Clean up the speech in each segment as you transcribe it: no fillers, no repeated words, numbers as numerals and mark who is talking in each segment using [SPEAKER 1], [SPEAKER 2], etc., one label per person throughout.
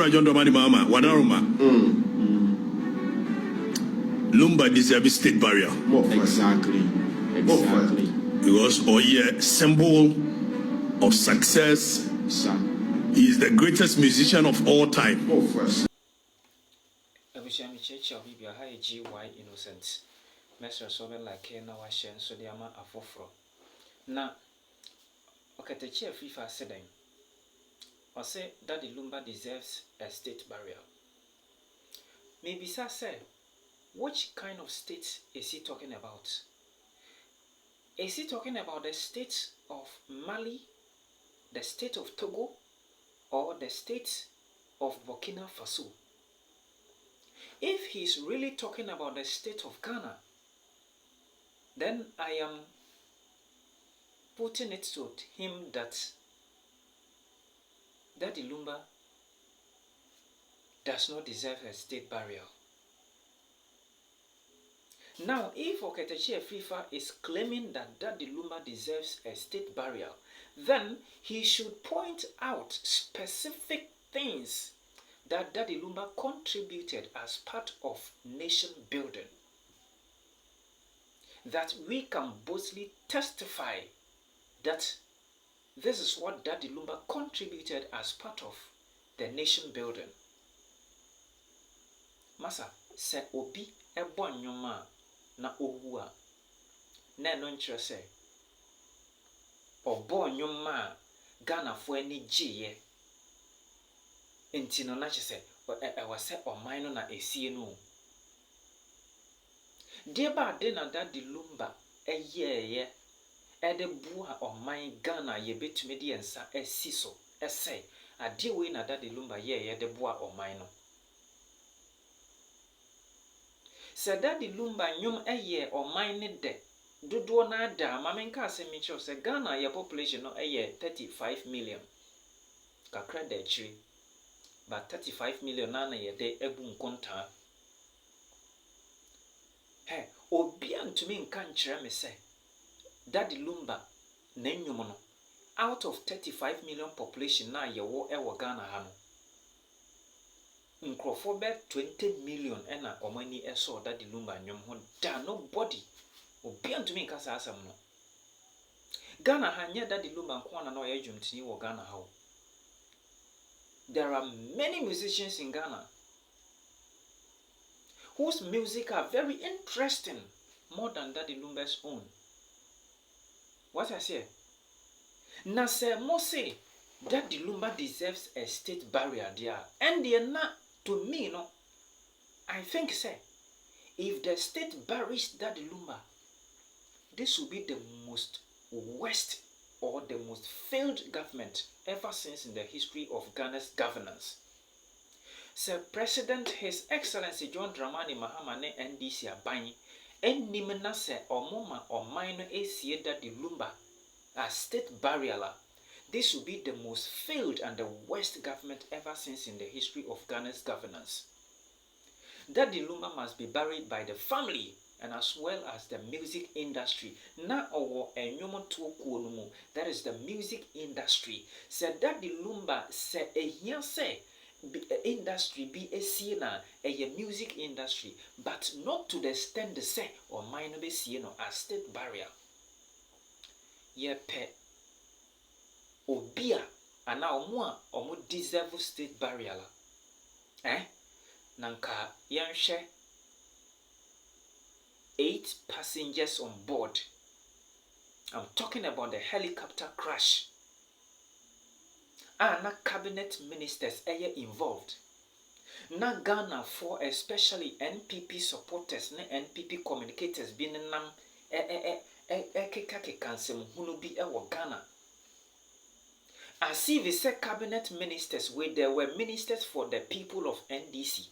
[SPEAKER 1] John Domani Mama, Wanaroma. Lumba deserves state barrier.
[SPEAKER 2] Exactly.
[SPEAKER 1] Because Oye, symbol of success. He is the greatest musician of all time.
[SPEAKER 3] Innocent. Messer Soben like na washen so the ama afofro. Na Okayakyie afrifa said or say that the Lumba deserves a state barrier. Maybe sir say, which kind of state is he talking about? Is he talking about the state of Mali, the state of Togo, or the state of Burkina Faso? If he's really talking about the state of Ghana, then I am putting it to him that Daddy Lumba does not deserve a state barrier. Now, if Okayakyie afrifa is claiming that Daddy Lumba deserves a state barrier, then he should point out specific things that Daddy Lumba contributed as part of nation building, that we can boldly testify that this is what Daddy Lumba contributed as part of the nation building. Masa, se obi ebo nyoma na owu a na no nkyere se obo nyoma Ghana fo ani giye enti no na kye se wase oman no na esie no de ba de na Daddy Lumba eyeye ede bua oman Ghana ye betumi de ensa esi so ese ade we na Daddy Lumba ye de bua oman no se Daddy Lumba nyum eye oman ne de dodo na da mamenka asemi cho se Ghana ye population no eye 35 million kakra da chiri but 35 million na ye de ebu nkonta he obi antumi nka nkyere me se Daddy Lumba na nyum no out of 35 million population na ye wo ewo Ghana ha no nkrofo be 20 million ena omani eso Daddy Lumba nyum ho da nobody obi antumi nka sa asam no Ghana ha nya Daddy Lumba nko na ye dwumtini wo Ghana ha. There are many musicians in Ghana whose music are very interesting, more than Daddy Lumba's own. What I say? Na se mo say Daddy Lumba deserves a state barrier there. And they na to me no. I think say if the state buries Daddy Lumba, this will be the most worst or the most failed government ever since in the history of Ghana's governance. Sir President His Excellency John Dramani Mahama ne NDC abanye enim na se omoma oman no esie Daddy Lumba as state barrier la. This will be the most failed and the worst government ever since in the history of Ghana's governance. Daddy Lumba must be buried by the family and as well as the music industry. Na owo enyomo to kuonumu, that is the music industry. Se Daddy Lumba se ehia se industry be esie na eye music industry, but not to the extent the say or minor be sie no as state barrier. Ye pe obia ana omo deserve state barrier la. Nanka yanhwe 8 passengers on board. I'm talking about the helicopter crash. Na cabinet ministers involved. Na Ghana for especially NPP supporters na NPP communicators bin nam keka kansem hunu bi ewo Ghana. As if they said cabinet ministers where there were ministers for the people of NDC.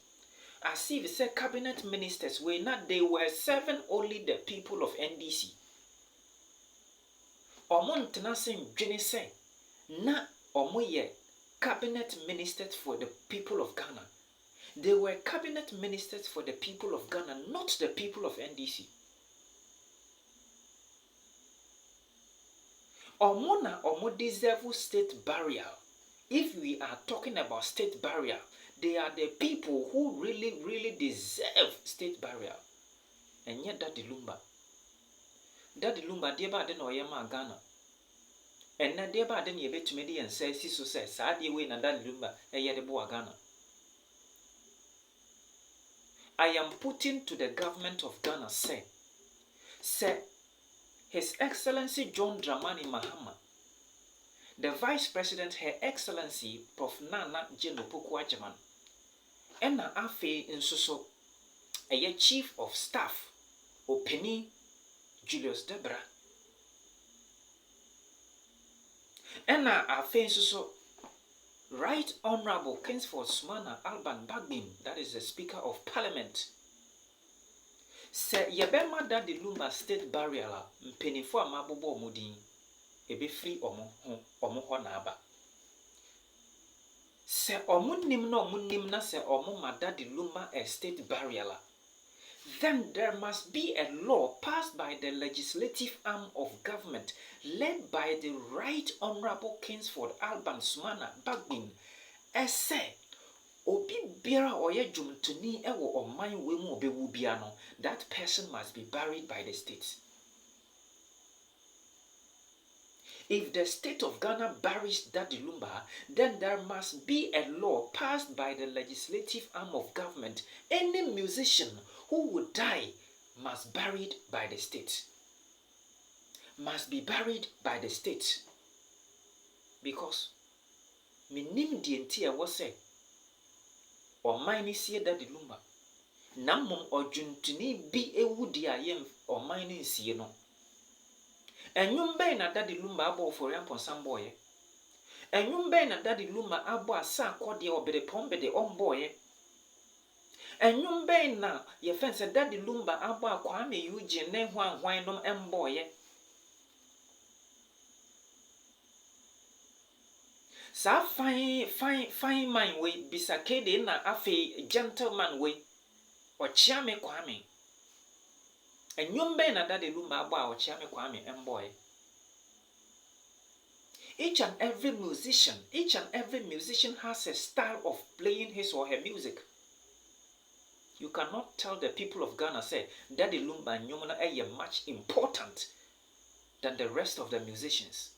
[SPEAKER 3] As if they said cabinet ministers where not they were serving only the people of NDC. Omon tenasen dwene say na omoye cabinet ministers for the people of Ghana. They were cabinet ministers for the people of Ghana, not the people of NDC. Omona omo deserve state barrier. If we are talking about state barrier, they are the people who really deserve state burial. And yet Daddy Lumba. Daddy Lumba, dear bad no yama Ghana. And na dear bad then ye bet to me and say, so says, sad ye win and Daddy Lumba, and yet the boa Ghana. I am putting to the government of Ghana, say, His Excellency John Dramani Mahama, the Vice President, Her Excellency Prof. Nana Genopokuajaman, and na afe nsoso, a Chief of Staff, Openi Julius Debra, and na afe nsoso, Right Honorable Kingsford Sumana Alban Bagbin, that is the Speaker of Parliament. Se yebema Daddy Lumba state burial mpenifo amabobo omudin ebe free omo ho na aba. Se omunim na se omo ma Daddy Lumba a state burial, then there must be a law passed by the legislative arm of government led by the Right Honorable Kingsford Alban Sumana Bagbin. Ese obi biara oye jumtuni ewo oman we mu obewu bia no, that person must be buried by the state. If the state of Ghana buries Daddy Lumba, then there must be a law passed by the legislative arm of government. Any musician who would die must be buried by the state. Must be buried by the state. Because minim di enti e wo se oman ni sie Daddy Lumba. Namom ojuntuni bi ewudi ayem oman ni sie no. Enyumbe na Daddy Lumba abo for yampon samboye. Enyumbe na Daddy Lumba abo asa akode obere pombede omboye. Enyumbe na ye fense Daddy Lumba abo akwame yuje ne hwan nom emboye. Sa fine man we bisakede na afe gentleman we ochiame kwame. Enyumbe na Daddy Lumba abo a ochiame kwame emboy. Each and every musician has a style of playing his or her music. You cannot tell the people of Ghana say Daddy Lumba nyumna eye much important than the rest of the musicians.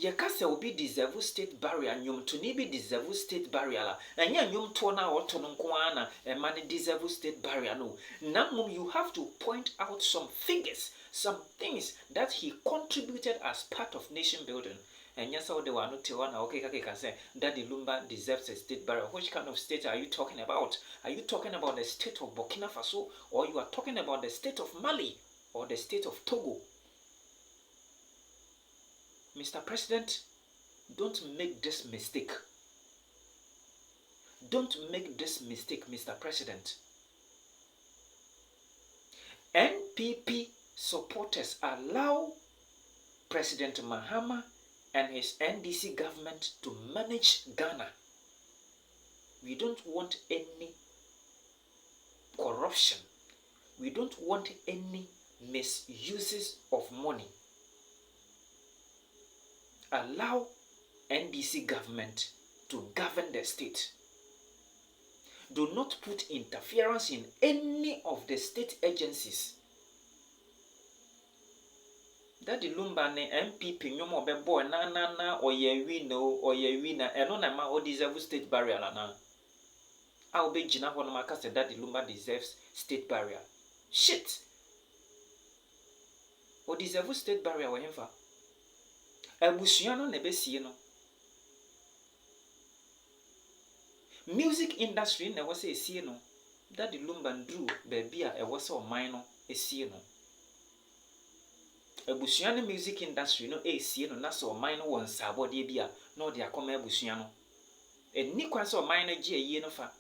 [SPEAKER 3] Yekase obi deserve state burial, nyum to ni be deserve state burial. And ya nyum to na or tonunkwana a man deserve state burial. No. Now you have to point out some figures, some things that he contributed as part of nation building. And yes, they were not one Okayakyie can say Daddy Lumba deserves a state burial. Which kind of state are you talking about? Are you talking about the state of Burkina Faso, or you are talking about the state of Mali or the state of Togo? Mr. President, don't make this mistake. Don't make this mistake, Mr. President. NPP supporters allow President Mahama and his NDC government to manage Ghana. We don't want any corruption. We don't want any misuses of money. Allow NDC government to govern the state. Do not put interference in any of the state agencies. Daddy Lumba ne MPP nyomo be boy na oye wi na eno na ma o deserve state burial na. A obe jina ho no maka say Daddy Lumba deserves state burial. Shit. O deserve state burial we hemfa. Abusua no nebesie no. Music industry na wo say esie no. Daddy Lumba ndru baby a e wo say oman no esie no. Abusua no music industry no esie no na say oman no won sabode bia na o de akoma abusua no. Eni kwan say oman no je aye no fa.